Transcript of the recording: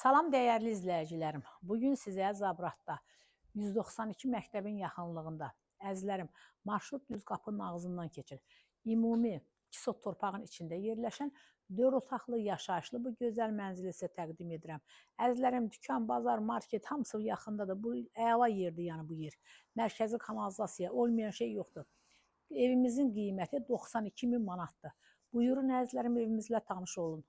Salam dəyərli izləyicilərim. Bugün sizə Zabratda 192 məktəbin yaxınlığında, əzizlərim, marşrut düz qapının ağzından keçir. Ümumi 2 sot torpağın içində yerləşən 4 otaqlı yaşayışlı bu gözəl mənzili sizə təqdim edirəm. Əzizlərim, dükan, bazar, market hamısı yaxındadır. Bu əla yerdir, yəni bu yer. Mərkəzi kanalizasiya olmayan şey yoxdur. Evimizin qiyməti 92 min manatdır. Buyurun əzizlərim, evimizlə tanış olun.